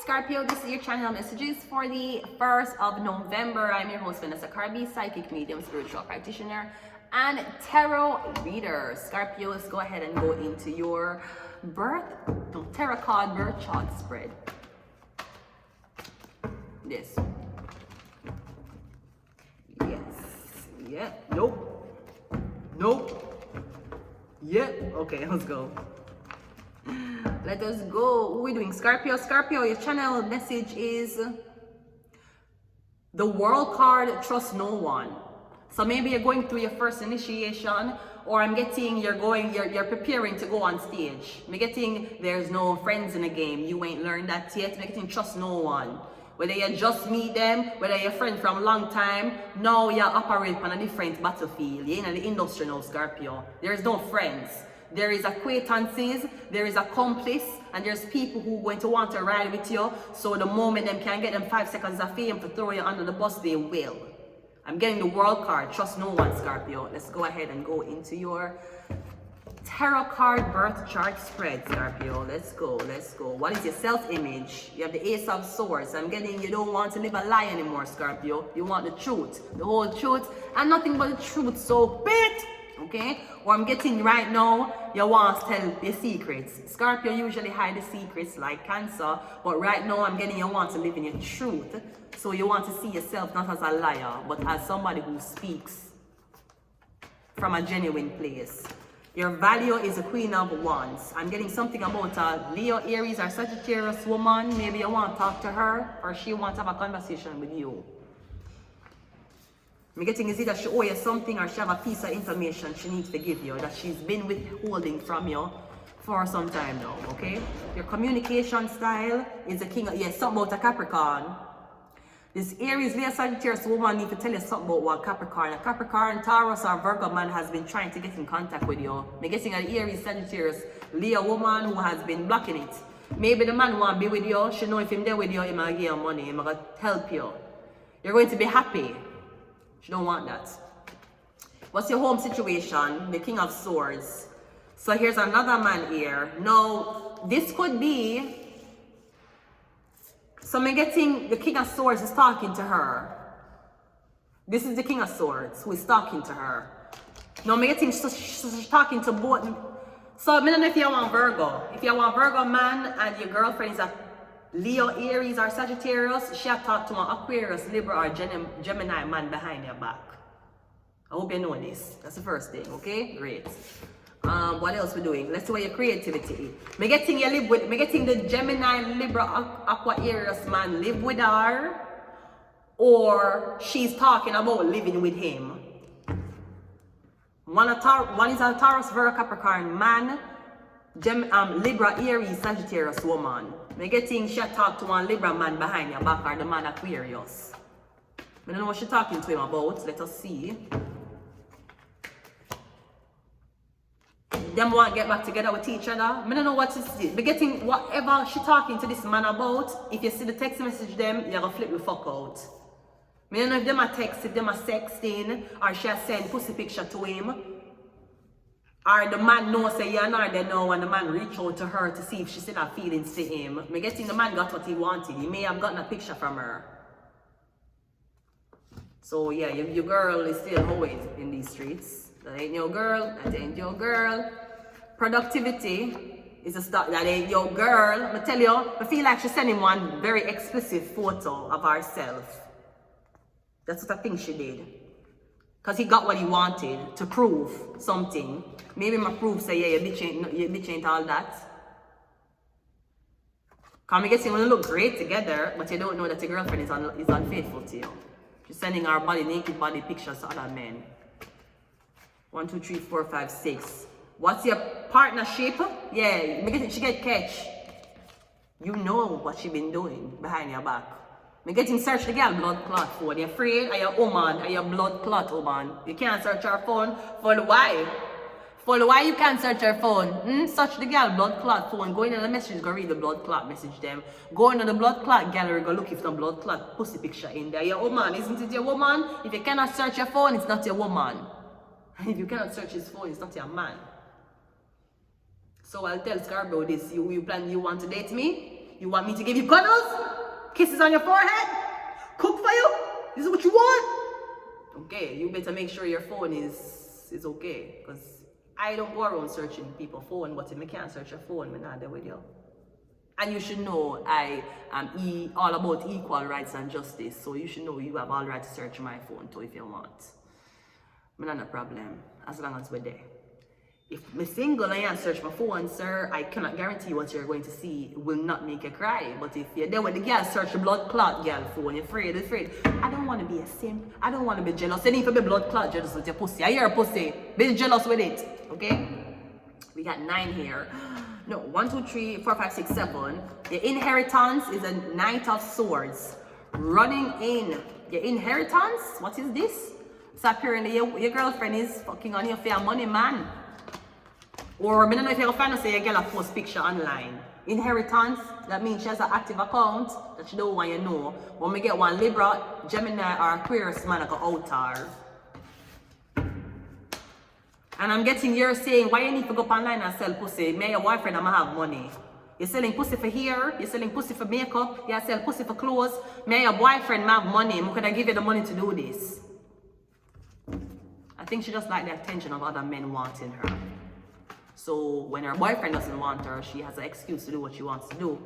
Scorpio, this is your channel messages for the 1st of November. I'm your host, Vanessa Carby, psychic medium, spiritual practitioner, and tarot reader. Scorpios, go ahead and go into your tarot card birth chart spread. This. Yes. Yeah. Nope. Nope. Yeah. Okay, let's go. Let us go. What are we doing? Scorpio. Scorpio, your channel message is the World card, trust no one. So maybe you're going through your first initiation, or I'm getting you're preparing to go on stage. I'm getting there's no friends in the game. You ain't learned that yet. I'm getting trust no one. Whether you just meet them, whether you're a friend from a long time, now you operate on a different battlefield. You're in the industry now, Scorpio. There's no friends. There is acquaintances, there is accomplice, and there's people who are going to want to ride with you. So the moment them can get them 5 seconds of fame to throw you under the bus, they will. I'm getting the World card. Trust no one, Scorpio. Let's go ahead and go into your tarot card birth chart spread, Scorpio. Let's go, let's go. What is your self-image? You have the Ace of Swords. I'm getting you don't want to live a lie anymore, Scorpio. You want the truth, the whole truth, and nothing but the truth. So, bit. Okay, or I'm getting right now you want to tell your secrets. Scorpio usually hide the secrets like Cancer, but right now I'm getting you want to live in your truth. So you want to see yourself not as a liar, but as somebody who speaks from a genuine place. Your value is a Queen of Wands. I'm getting something about a Leo, Aries, or Sagittarius woman. Maybe you want to talk to her, or she wants to have a conversation with you. I'm getting is either she owe you something, or she have a piece of information she needs to give you that she's been withholding from you for some time now, okay? Your communication style is a king of, yes, something about a Capricorn. This Aries, Leo, Sagittarius woman need to tell you something about what Capricorn. A Capricorn, Taurus, or Virgo man has been trying to get in contact with you. I'm getting an Aries, Sagittarius, Leo woman who has been blocking it. Maybe the man want to be with you. She know if him there with you, he might give you money, he might help you. You're going to be happy. She don't want that. What's your home situation? The King of Swords. So here's another man here. Now, this could be, so I'm getting the King of Swords is talking to her. This is the King of Swords who is talking to her. Now I'm getting she's talking to both. So I don't know if you want Virgo. If you want Virgo man and your girlfriend is a Leo, Aries, or Sagittarius, she had talked to an Aquarius, Libra, or Gemini man behind your back. I hope you know this. That's the first thing, okay? Great. What else we doing? Let's see what your creativity. Me getting the Gemini, Libra, Aquarius man live with her, or she's talking about living with him. One is a Taurus, Virgo, Capricorn man, Libra, Aries, Sagittarius woman. Me getting she talk to one Libra man behind your back, or the man Aquarius. I don't know what she's talking to him about. Let us see. Them want to get back together with each other. I don't know what to see. Me getting whatever she talking to this man about. If you see the text message them, you're gonna flip the fuck out. I don't know if them are text, if them are sexting, or she has sent pussy picture to him. Or the man knows say you're not there now, and the man reach out to her to see if she still have feelings to him. Me getting the man got what he wanted. He may have gotten a picture from her. So yeah, your girl is still hoeing in these streets. That ain't your girl. That ain't your girl. Productivity is a start. That ain't your girl. I tell you, I feel like she's sending one very explicit photo of herself. That's what I think she did. Because he got what he wanted to prove something. Maybe my proof say, yeah, your bitch ain't all that. Because I guess you want to look great together, but you don't know that your girlfriend is unfaithful to you. She's sending her naked body pictures to other men. 1, 2, 3, 4, 5, 6. What's your partnership? Yeah, she get catch. You know what she been doing behind your back. Me getting search the girl blood clot phone. You're afraid of your woman, of your blood clot woman. You can't search her phone. For why? For why you can't search her phone? Search the girl blood clot phone. Go into the message, go read the blood clot message them. Go into the blood clot gallery, go look if some blood clot pussy picture in there. Your woman, isn't it your woman? If you cannot search your phone, it's not your woman. And if you cannot search his phone, it's not your man. So I'll tell Scorpio this. You want to date me? You want me to give you cuddles? Kisses on your forehead? Cook for you? This is what you want? Okay, you better make sure your phone is okay. Because I don't go around searching people's phone, but if I can't search your phone, I'm not there with you. And you should know I am all about equal rights and justice. So you should know you have all right to search my phone too if you want. Not a problem, as long as we're there. If I'm single and you search my phone, sir, I cannot guarantee what you're going to see will not make you cry. But if you're there with the girl, search the blood clot girl phone, you're afraid. I don't want to be a simp. I don't want to be jealous. You need to be blood clot jealous with your pussy. I hear a pussy. Be jealous with it. Okay? We got 9 here. No, 1, 2, 3, 4, 5, 6, 7. Your inheritance is a Knight of Swords. Running in. Your inheritance? What is this? So apparently your girlfriend is fucking on you for your money, man. Or I don't know if you're find out say your girl post picture online. Inheritance, that means she has an active account that you don't want you know. When we get one Libra, Gemini, or Aquarius man like an altar. And I'm getting you're saying, why you need to go up online and sell pussy? Me, your boyfriend, I'ma have money. You're selling pussy for hair, you're selling pussy for makeup, you sell pussy for clothes. Me, your boyfriend, I have money. I'm gonna give you the money to do this. I think she just like the attention of other men wanting her. So when her boyfriend doesn't want her, she has an excuse to do what she wants to do.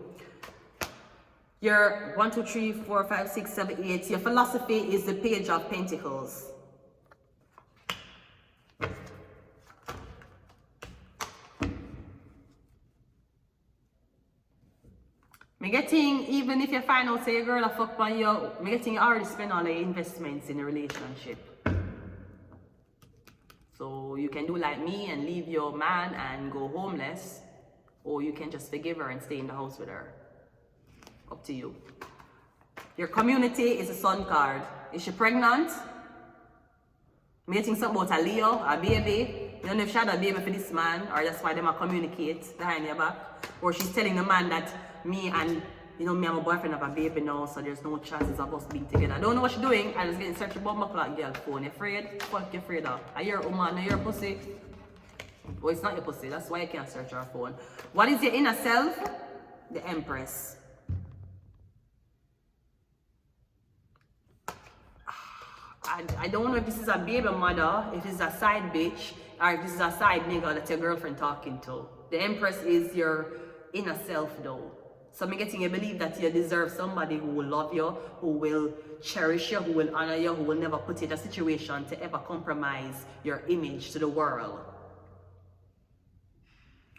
Your 1, 2, 3, 4, 5, 6, 7, 8. Your philosophy is the Page of Pentacles. Me getting, even if you find out say your girl a fuck on you, me getting you already spend all the investments in a relationship. So you can do like me and leave your man and go homeless, or you can just forgive her and stay in the house with her. Up to you. Your community is a Sun card. Is she pregnant? Me getting something about a Leo, a baby. You don't know if she had a baby for this man, or that's why they might communicate behind your back. Or she's telling the man that me and my boyfriend have a baby now, so there's no chances of us being together. I don't know what she's doing. I just getting searched about my clock girl phone. You afraid? Fuck you afraid of. Are you a woman? Are you a pussy? Oh, it's not your pussy. That's why you can't search her phone. What is your inner self? The Empress. I don't know if this is a baby mother, if this is a side bitch, or if this is a side nigga that your girlfriend talking to. The Empress is your inner self though. So I'm getting you believe that you deserve somebody who will love you, who will cherish you, who will honor you, who will never put you in a situation to ever compromise your image to the world.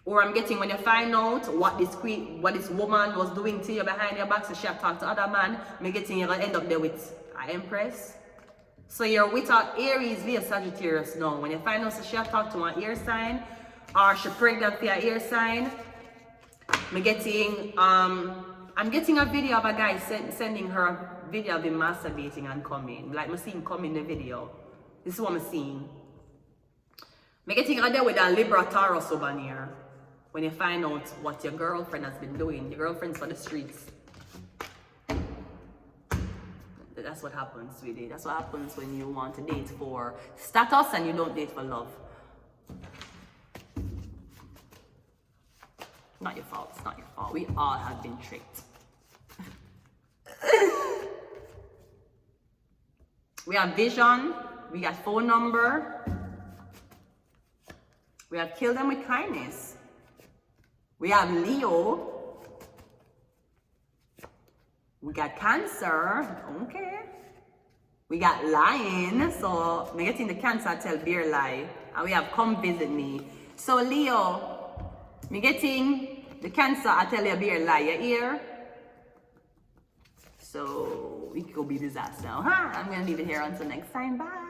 Or I'm getting when you find out what this woman was doing to you behind your back, so she have talked to other man, I'm getting you're gonna end up there with an Empress. So you're with an Aries via Sagittarius now. When you find out so she have talked to an air sign, or she pregnant via air sign, I'm getting a video of a guy sending her a video of him masturbating and coming. Like I'm seeing come in the video. This is what I'm seeing. I'm getting a there with a Libra Taurus over here. When you find out what your girlfriend has been doing, your girlfriend's for the streets. That's what happens, sweetie. That's what happens when you want to date for status and you don't date for love. Not your fault, it's not your fault. We all have been tricked. We have vision, we got phone number, we have kill them with kindness. We have Leo, we got Cancer, okay. We got Lion, so I'm getting the Cancer tell bear lie. And we have come visit me. So Leo, me getting the Cancer, I tell you a beer lie, you hear? So, it could be disaster now. I'm gonna leave it here until next time. Bye.